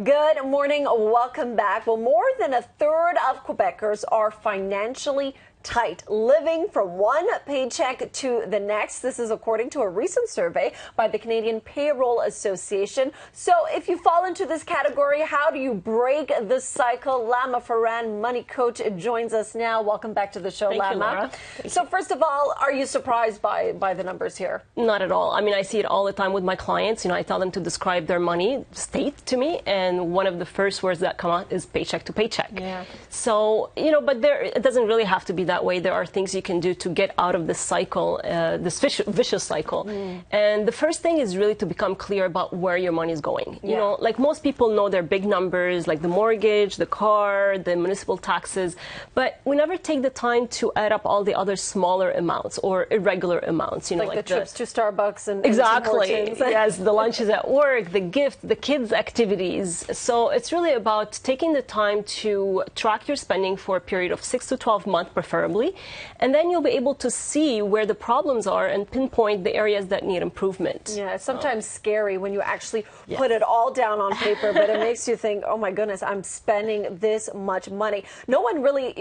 Good morning. Welcome back. Well, more than a third of Quebecers are financially tight, living from one paycheck to the next. This is according to a recent survey by the Canadian Payroll Association. So if you fall into this category, how do you break the cycle? Lama Farran, Money Coach, joins us now. Welcome back to the show, Thank Lama. you, Laura. So first of all, are you surprised by the numbers here? Not at all. I mean, I see it all the time with my clients. I tell them to describe their money state to me, and one of the first words that come out is paycheck to paycheck. Yeah. So, but it doesn't really have to be that way. There are things you can do to get out of this cycle, this vicious cycle. And the first thing is really to become clear about where your money is going. You know, like most people know their big numbers, like the mortgage, the car, the municipal taxes, but we never take the time to add up all the other smaller amounts or irregular amounts. Like the trips to Starbucks and exactly. And yes, the lunches at work, the gift, the kids' activities. So it's really about taking the time to track your spending for a period of 6 to 12 months, preferably, and then you'll be able to see where the problems are and pinpoint the areas that need improvement. Yeah, it's sometimes scary when you actually put it all down on paper, but it makes you think, oh my goodness, I'm spending this much money. No one really,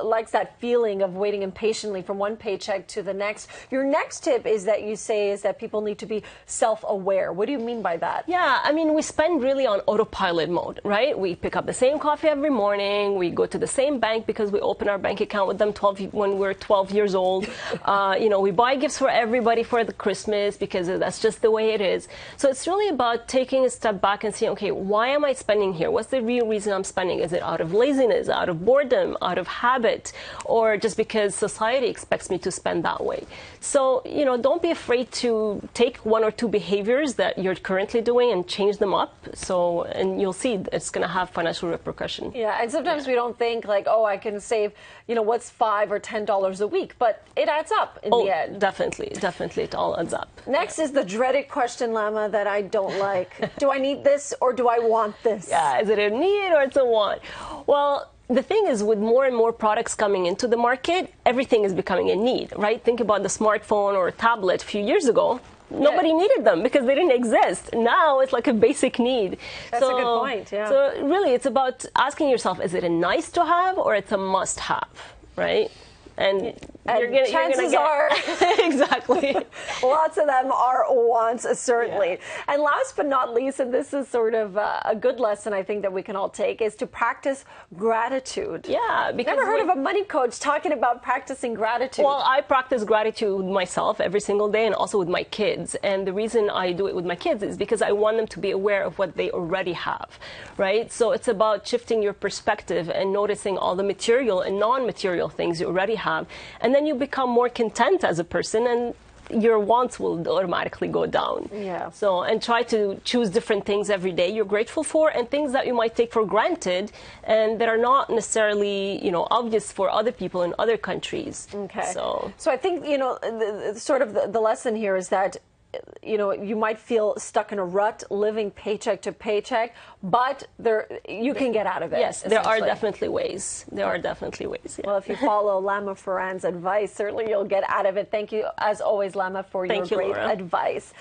likes that feeling of waiting impatiently from one paycheck to the next. Your next tip is that people need to be self-aware. What do you mean by that? Yeah, I mean, we spend really on autopilot mode, right? We pick up the same coffee every morning. We go to the same bank because we open our bank account with them when we're 12 years old. We buy gifts for everybody for the Christmas because that's just the way it is. So it's really about taking a step back and saying, okay, why am I spending here? What's the real reason I'm spending? Is it out of laziness, out of boredom, out of habit, or just because society expects me to spend that way? So, don't be afraid to take one or two behaviors that you're currently doing and change them up. And you'll see it's going to have financial repercussion. Yeah, and sometimes we don't think like, oh, I can save, what's $5 or $10 a week, but it adds up in the end. Definitely, it all adds up. Next is the dreaded question, Lama, that I don't like. Do I need this or do I want this? Yeah, is it a need or it's a want? Well, the thing is, with more and more products coming into the market, everything is becoming a need, right? Think about the smartphone or tablet a few years ago. Nobody needed them because they didn't exist. Now it's like a basic need. That's a good point, yeah. So really, it's about asking yourself, is it a nice to have or it's a must have, right? And chances are exactly lots of them are wants, certainly. And last but not least, and this is sort of a good lesson I think that we can all take, is to practice gratitude. Yeah, because never heard of a money coach talking about practicing gratitude. Well, I practice gratitude myself every single day and also with my kids. And the reason I do it with my kids is because I want them to be aware of what they already have, right? So it's about shifting your perspective and noticing all the material and non-material things you already have. And then you become more content as a person, and your wants will automatically go down. Yeah. So, and try to choose different things every day you're grateful for, and things that you might take for granted and that are not necessarily, obvious for other people in other countries. Okay. So I think, the lesson here is that you might feel stuck in a rut living paycheck to paycheck, but you can get out of it. Yes, there are definitely ways. There are definitely ways. Yeah. Well, if you follow Lama Farran's advice, certainly you'll get out of it. Thank you, as always, Lama, for your great advice.